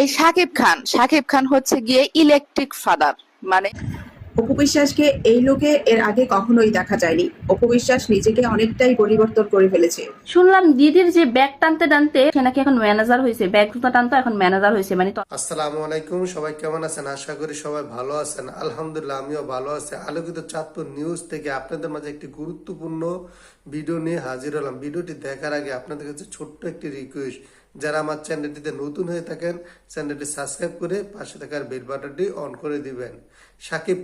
এই শাকিব খান হচ্ছে গিয়ে ইলেকট্রিক ফাদার। মানে অপু বিশ্বাসকে এই লোকে এর আগে কখনোই দেখা যায়নি। অপু বিশ্বাস নিজেকে অনেকটাই পরিবর্তন করে ফেলেছে। শুনলাম দিদির যে ব্যাগ টানতে টানতে সে নাকি এখন ম্যানেজার হয়েছে, ব্যাগ জুতা টানতো এখন ম্যানেজার হয়েছে। মানে আসসালামু আলাইকুম, সবাই কেমন আছেন? আশা করি সবাই ভালো আছেন। আলহামদুলিল্লাহ আমিও ভালো আছি। আলোকিত চাঁদপুর নিউজ থেকে আপনাদের মাঝে একটি গুরুত্বপূর্ণ ভিডিও নিয়ে হাজির হলাম। ভিডিওটি দেখার আগে আপনাদের কাছে ছোট্ট একটি রিকোয়েস্ট, যারা আমার চ্যানেলটিতে নতুন হয়ে থাকেন চ্যানেলটি সাবস্ক্রাইব করে পাশে থাকার বেল বাটনটি অন করে দিবেন। শাকিব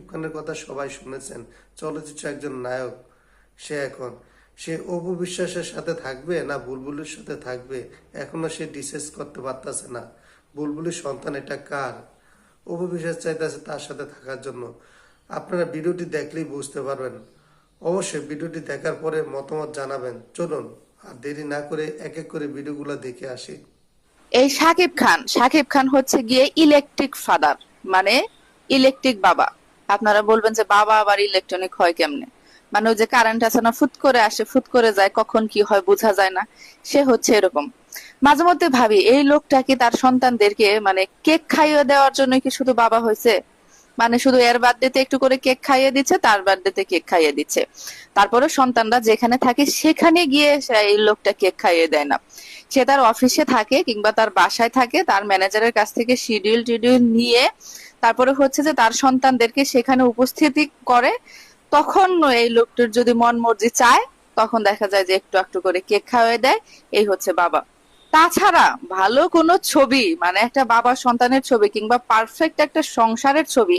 খানের কথা সবাই শুনেছেন, চলচ্চিত্র একজন নায়ক। সে অপু বিশ্বাসের সাথে থাকবে না বুলবুলের সাথে থাকবে, এখনো সে ডিসাইড করতে পারতেছে না। বুলবুলের সন্তান এটা কার? অপু বিশ্বাস চাইতেছে তার সাথে থাকার জন্য। আপনারা ভিডিওটি দেখলেই বুঝতে পারবেন। অবশ্যই ভিডিওটি দেখার পরে মতামত জানাবেন। চলুন আর দেরি না করে এক এক করে ভিডিওগুলো দেখে আসি। এই শাকিব খান হচ্ছে গিয়ে ইলেকট্রিক ফাদার, মানে ইলেকট্রিক বাবা। আপনারা বলবেন যে বাবা আবার ইলেকট্রনিক হয় কেমনে? মানে ওই যে কারেন্ট আছে না, ফুট করে আসে ফুট করে যায়, কখন কি হয় বোঝা যায় না। সে হচ্ছে এরকম। মাঝে মধ্যে ভাবি এই লোকটা কি তার সন্তানদেরকে মানে কেক খাইয়ে দেওয়ার জন্য কি শুধু বাবা হয়েছে? মানে শুধু এর বার্থডেতে একটু করে কেক খাইয়ে দিচ্ছে, তার বার্থডেতে কেক খাইয়ে দিচ্ছে, তারপরে সন্তানরা যেখানে থাকে সেখানে গিয়ে এই লোকটা কেক খাইয়ে দেয় না। সে তার অফিসে থাকে কিংবা তার বাসায় থাকে, তার ম্যানেজারের কাছ থেকে শিডিউল টিডিউল নিয়ে তারপরে হচ্ছে যে তার সন্তানদেরকে সেখানে উপস্থিতি করে। তখন এই লোকটার যদি মন মর্জি চায় তখন দেখা যায় যে একটু একটু করে কেক খাওয়াই দেয়। এই হচ্ছে বাবা। তাছাড়া ভালো কোনো ছবি, মানে একটা বাবা সন্তানের ছবি কিংবা পারফেক্ট একটা সংসারের ছবি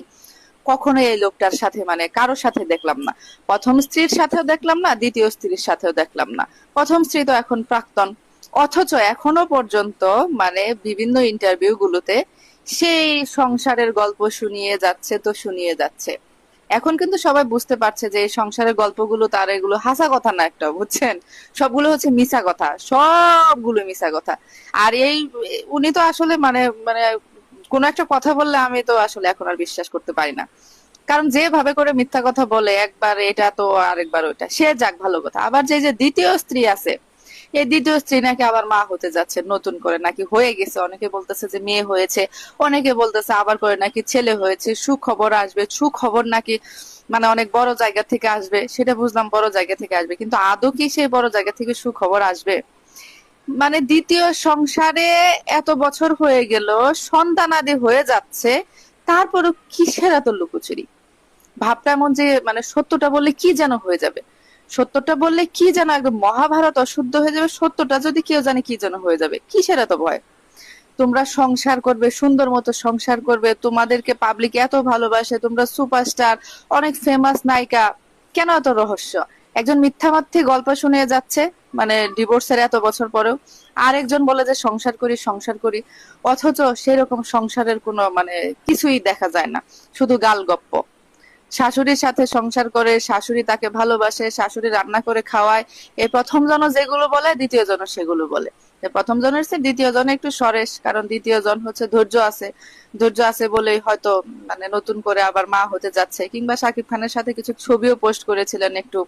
কখনো এই লোকটার সাথে মানে কারোর সাথে দেখলাম না। প্রথম স্ত্রীর সাথেও দেখলাম না, দ্বিতীয় স্ত্রীর সাথেও দেখলাম না। প্রথম স্ত্রী তো এখন প্রাক্তন, অথচ এখনো পর্যন্ত মানে বিভিন্ন ইন্টারভিউ গুলোতে সেই সংসারের গল্প শুনিয়ে যাচ্ছে। এখন কিন্তু সবাই বুঝতে পারছে যে এই সংসারের গল্পগুলো তার এগুলো হাসা কথা না, একটা বুঝছেন, সবগুলো হচ্ছে মিছা কথা, সবগুলো মিছা কথা। আর উনি তো আসলে মানে মানে কোন একটা কথা বললে আমি তো আসলে এখন আর বিশ্বাস করতে পারি না। কারণ যেভাবে করে মিথ্যা কথা বলে, একবার এটা তো আরেকবার ওইটা, সে যাক ভালো কথা। আবার যে দ্বিতীয় স্ত্রী আছে, এই দ্বিতীয় স্ত্রী নাকি আবার মা হতে যাচ্ছে নতুন করে, নাকি হয়ে গেছে, অনেকে বলতেছে যে মেয়ে হয়েছে, অনেকে বলতেছে আবার করে নাকি ছেলে হয়েছে, সুখবর আসবে, সুখবর নাকি মানে অনেক বড় জায়গা থেকে আসবে। সেটা বুঝলাম বড় জায়গা থেকে আসবে, কিন্তু আদৌ কি সেই বড় জায়গা থেকে সুখবর আসবে? মানে দ্বিতীয় সংসারে এত বছর হয়ে গেল, সন্তানাদি হয়ে যাচ্ছে, তারপরও কিসের এত লুকোচুরি? ভাবটা এমন যে মানে সত্যটা বললে কি যেন হয়ে যাবে, সত্যটা বললে কি যেন একদম মহাভারত অশুদ্ধ হয়ে যাবে, সত্যটা যদি কেউ জানে কি যেন হয়ে যাবে। কিসের এত ভয়? তোমরা সংসার করবে, সুন্দর মতো সংসার করবে, তোমাদেরকে পাবলিক এত ভালোবাসে, তোমরা সুপারস্টার, অনেক ফেমাস নায়িকা, কেন এত রহস্য? একজন মিথ্যামাত্রী গল্প শুনিয়ে যাচ্ছে মানে ডিভোর্সের এত বছর পরেও, আর একজন বলে যে সংসার করি, অথচ সেরকম সংসারের কোনো মানে কিছুই দেখা যায় না, শুধু গালগপ্প। শাশুড়ির সাথে সংসার করে, শাশুড়ি তাকে ভালোবাসে, শাশুড়ি রান্না করে খাওয়ায়, এই প্রথম জন যেগুলো বলে দ্বিতীয় জন সেগুলো বলে। প্রথম জনের চেয়ে দ্বিতীয় জন একটু সরেস, কারণ দ্বিতীয় জন হচ্ছে ধৈর্য আছে বলেই হয়তো মানে নতুন করে আবার মা হতে যাচ্ছে। কিংবা শাকিব খানের সাথে কিছু ছবিও পোস্ট করেছিলেন, একটু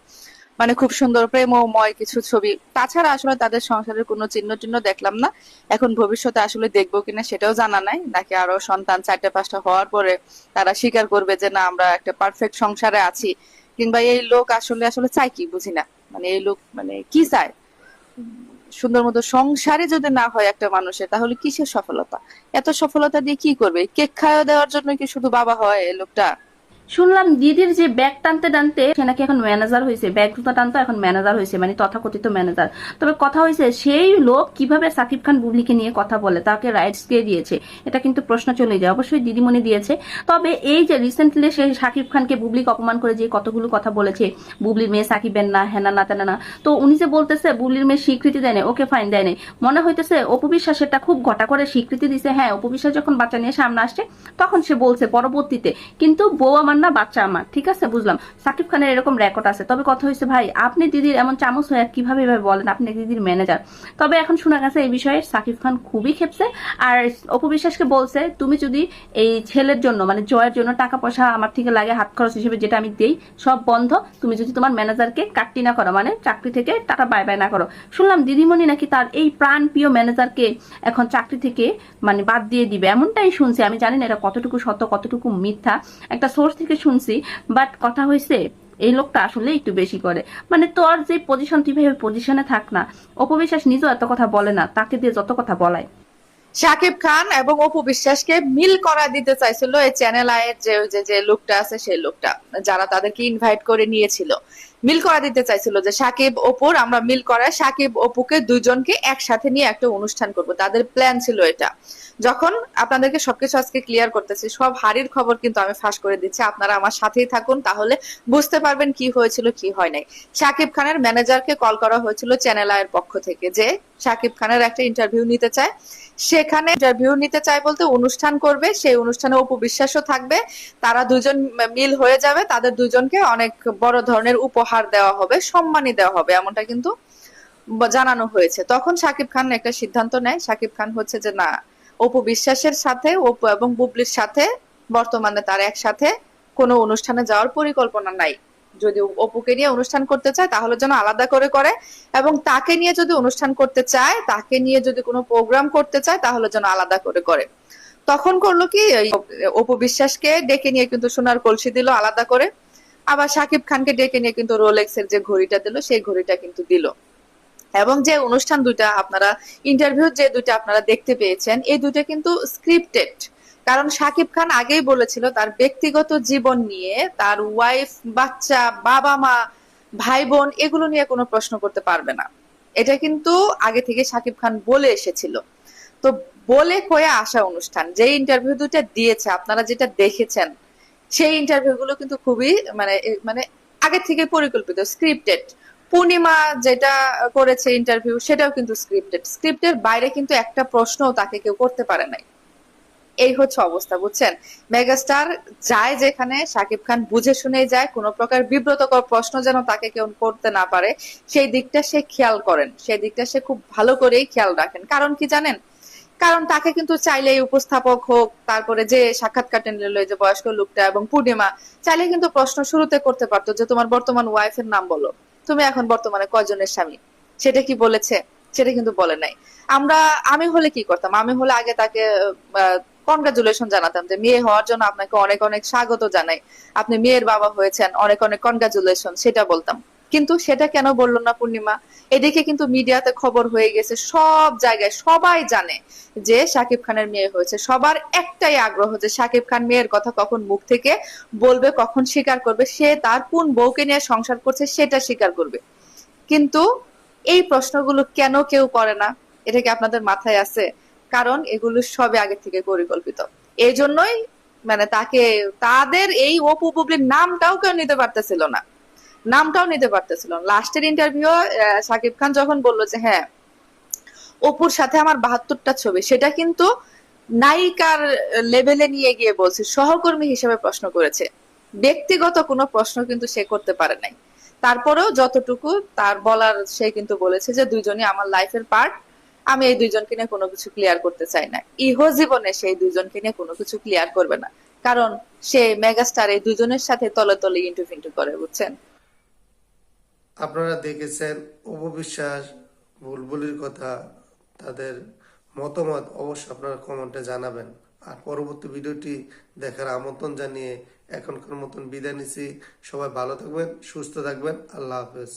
মানে খুব সুন্দর প্রেমময় কিছু ছবি। তাছাড়া আসলে তাদের সংসারের কোনো চিহ্ন টিহ্ন দেখলাম না। এখন ভবিষ্যতে আসলে দেখবো কিনা সেটাও জানা নাই, নাকি আরো সন্তান 4টা 5টা হওয়ার পরে তারা স্বীকার করবে যে না আমরা একটা পারফেক্ট সংসারে আছি। কিংবা এই লোক আসলে আসলে চায় কি বুঝি না, মানে এই লোক মানে কি চায়? সুন্দর মতো সংসারে যদি না হয় একটা মানুষের, তাহলে কিসের সফলতা? এত সফলতা দিয়ে কি করবে? কেক খাওয়া দেওয়ার জন্য কি শুধু বাবা হয় এই লোকটা? শুনলাম দিদির যে ব্যাগ টানতে টানতে সে নাকি এখন ম্যানেজার হয়েছে, ব্যাগ জুতা টানতো এখন ম্যানেজার হয়েছে, মানে তথাকথিত ম্যানেজার। তবে কথা হয়েছে সেই লোক কিভাবে সাকিব খান বুবলিকে নিয়ে কথা বলে, তাকে রাইটস কে দিয়েছে, এটা কিন্তু প্রশ্ন চলে যায়। অবশ্যই দিদিমণি দিয়েছে। তবে এই যে রিসেন্টলি সে সাকিব খানকে বুবলিকে অপমান করে যে কতগুলো কথা বলেছে, বুবলির মেয়ে সাকিবের না, হেনা না তেনা না, তো উনি যে বলতেছে বুবলির মেয়ে স্বীকৃতি দেয় না, ওকে ফাইন দেয় না, মনে হইতেছে অপু বিশ্বাস এটা খুব ঘটা করে স্বীকৃতি দিছে। হ্যাঁ, অপু বিশ্বাস যখন বাচ্চা নিয়ে সামনে আসছে তখন সে বলছে পরবর্তীতে, কিন্তু বউ আমার না, বাচ্চা আমার, ঠিক আছে, বুঝলাম সাকিব খানের এরকম রেকর্ড আছে। তবে কথা হয়েছে ভাই, আপনি দিদির এমন চামচ হয়ে কিভাবে এভাবে বলেন আপনি দিদির ম্যানেজার? তবে এখন শোনা গেছে এই বিষয়ে সাকিব খান খুবই খেপছে, আর অপু বিশ্বাসকে বলছে তুমি যদি এই ছেলের জন্য মানে জয়ের জন্য টাকা পয়সা আমার থেকে লাগে হাত খরচ হিসেবে যেটা আমি দেই সব বন্ধ, তুমি যদি তোমার ম্যানেজারকে কাটতি না করো, মানে চাকরি থেকে টাটা বাই বাই না করো। শুনলাম দিদিমণি নাকি তার এই প্রাণ প্রিয় ম্যানেজারকে এখন চাকরি থেকে মানে বাদ দিয়ে দিবে, এমনটাই শুনছি। আমি জানি না এটা কতটুকু সত্য কতটুকু মিথ্যা, একটা সোর্স থেকে শুনছি। বাট কথা হয়েছে এই লোকটা আসলে একটু বেশি করে, মানে তোর যে পজিশন তুই ভাই ওই পজিশনে থাক না। অপু বিশ্বাস নিজেও এত কথা বলে না, তাকে দিয়ে যত কথা বলায়। শাকিব খান এবং অপু বিশ্বাসকে মিল করা দিতে চাইছিল এই চ্যানেল আয়ের যে লোকটা আছে সেই লোকটা, যারা তাদেরকে ইনভাইট করে নিয়েছিল, মিল করা দিতে চাইছিল যে সাকিব অপুর আমরা মিল করায় সাকিব অপুকে দুইজনকে একসাথে নিয়ে একটা অনুষ্ঠান করব, তাদের প্ল্যান ছিল এটা। যখন আপনাদেরকে সবকিছু আজকে ক্লিয়ার করতেছি, সব হাড়ির খবর কিন্তু আমি ফাঁস করে দিচ্ছি, আপনারা আমার সাথেই থাকুন, তাহলে বুঝতে পারবেন কি হয়েছিল কি হয় নাই। শাকিব খানের ম্যানেজারকে কল করা হয়েছিল চ্যানেল আয়ের পক্ষ থেকে যে শাকিব খানের একটা ইন্টারভিউ নিতে চায়, সেখানে ইন্টারভিউ নিতে চায় বলতে অনুষ্ঠান করবে, সেই অনুষ্ঠানে অপু বিশ্বাসও থাকবে, তারা দুজন মিল হয়ে যাবে, তাদের দুজনকে অনেক বড় ধরনের উপহার দেওয়া হবে, সম্মানী দেওয়া হবে, এমনটা কিন্তু জানানো হয়েছে। তখন শাকিব খান একটা সিদ্ধান্ত নেয়, শাকিব খান হচ্ছে যে না, অপু বিশ্বাসের সাথে অপু এবং বুবলির সাথে বর্তমানে তার একসাথে কোনো অনুষ্ঠানে যাওয়ার পরিকল্পনা নাই। যদি অপুকে নিয়ে অনুষ্ঠান করতে চায় তাহলে যেন আলাদা করে করে, এবং তাকে নিয়ে যদি অনুষ্ঠান করতে চায়, তাকে নিয়ে যদি কোনো প্রোগ্রাম করতে চায় তাহলে যেন আলাদা করে করে। তখন করলো কি, অপু বিশ্বাসকে ডেকে নিয়ে কিন্তু সোনার কলসি দিল আলাদা করে, আবার শাকিব খানকে ডেকে নিয়ে কিন্তু রোলেক্স এর যে ঘড়িটা দিল সেই ঘড়িটা কিন্তু দিল। এবং যে অনুষ্ঠান দুইটা আপনারা ইন্টারভিউ যে দুইটা আপনারা দেখতে পেয়েছেন এই দুইটা কিন্তু স্ক্রিপ্টেড, কারণ শাকিব খান আগেই বলেছিল তার ব্যক্তিগত জীবন নিয়ে, তার ওয়াইফ বাচ্চা বাবা মা ভাই বোন এগুলো নিয়ে কোনো প্রশ্ন করতে পারবে না, এটা কিন্তু আগে থেকে শাকিব খান বলে এসেছিল। তো বলে কয়ে আসা অনুষ্ঠান, যে ইন্টারভিউ দুইটা দিয়েছে আপনারা যেটা দেখেছেন সেই ইন্টারভিউ গুলো কিন্তু খুবই মানে মানে আগে থেকে পরিকল্পিত, স্ক্রিপ্টেড। পূর্ণিমা যেটা করেছে ইন্টারভিউ সেটাও কিন্তু স্ক্রিপ্টেড, স্ক্রিপ্টের বাইরে কিন্তু একটা প্রশ্নও তাকে কেউ করতে পারে নাই। এই হচ্ছে অবস্থা, বুঝছেন? মেগাস্টার যায় যেখানে শাকিব খান বুঝে শুনে যায়, কোনো প্রকার বিব্রতকর প্রশ্ন যেন তাকে কেউ করতে না পারে সেই দিকটা সে খেয়াল করেন, সেই দিকটা সে খুব ভালো করেই খেয়াল রাখেন। কারণ কি জানেন, কারণ তাকে কিন্তু চাইলে উপস্থাপক হোক, তারপরে যে সাক্ষাৎকার নিল যে বয়স্ক লোকটা এবং পূর্ণিমা, চাইলে কিন্তু প্রশ্ন শুরুতে করতে পারতো যে তোমার বর্তমান ওয়াইফের নাম বলো, তুমি এখন বর্তমানে কয়জনের স্বামী, সেটা কি বলেছে? সেটা কিন্তু বলে নাই। আমি হলে কি করতাম, আমি হলে আগে তাকে কনগ্রাচুলেশন জানাতাম যে মেয়ে হওয়ার জন্য আপনাকে অনেক অনেক স্বাগত জানাই, আপনি মেয়ের বাবা হয়েছেন, অনেক অনেক কনগ্রাচুলেশন, সেটা বলতাম। কিন্তু সেটা কেন বললো না পূর্ণিমা? এদিকে কিন্তু মিডিয়াতে খবর হয়ে গেছে, সব জায়গায় সবাই জানে যে শাকিব খানের মেয়ে হয়েছে, সবার একটাই আগ্রহ যে শাকিব খান মেয়ের কথা কখন মুখ থেকে বলবে, কখন স্বীকার করবে, সে তার কোন বউকে নিয়ে সংসার করছে সেটা স্বীকার করবে। কিন্তু এই প্রশ্নগুলো কেন কেউ করে না, এটা কি আপনাদের মাথায় আছে? কারণ এগুলো সবই আগে থেকে পরিকল্পিত। এই জন্যই মানে তাকে, তাদের এই অপু বুবলির নামটাও কেউ নিতে পারতেছিল না, নামটাও নিতে পারতেছিল না। লাস্টের ইন্টারভিউ শাকিব খান যখন বললো যে হ্যাঁ অপুর সাথে আমার 72টা ছবি, সেটা কিন্তু নায়িকার লেভেলে নিয়ে গিয়ে বলছে, সহকর্মী হিসেবে প্রশ্ন করেছে, ব্যক্তিগত কোনো প্রশ্ন কিন্তু সে করতে পারে নাই। তারপরেও যতটুকু তার বলার সে কিন্তু বলেছে যে দুইজনই আমার লাইফের পার্ট, আমি এই দুইজনকে নিয়ে কোনো কিছু ক্লিয়ার করতে চাই না, ইহো জীবনে সেই দুইজনকে নিয়ে কোনো কিছু ক্লিয়ার করবে না, কারণ সে মেগাস্টার এই দুজনের সাথে তলে তলে ইন্টু ফিন্টু করে, বুঝছেন? আপনারা দেখেছেন অপবিশ্বাস বুলবুলির কথা, তাদের মতামত অবশ্যই আপনারা কমেন্টে জানাবেন। আর পরবর্তী ভিডিওটি দেখার আমন্ত্রণ জানিয়ে এখনকার মতন বিদায় নিচ্ছি। সবাই ভালো থাকবেন, সুস্থ থাকবেন, আল্লাহ হাফেজ।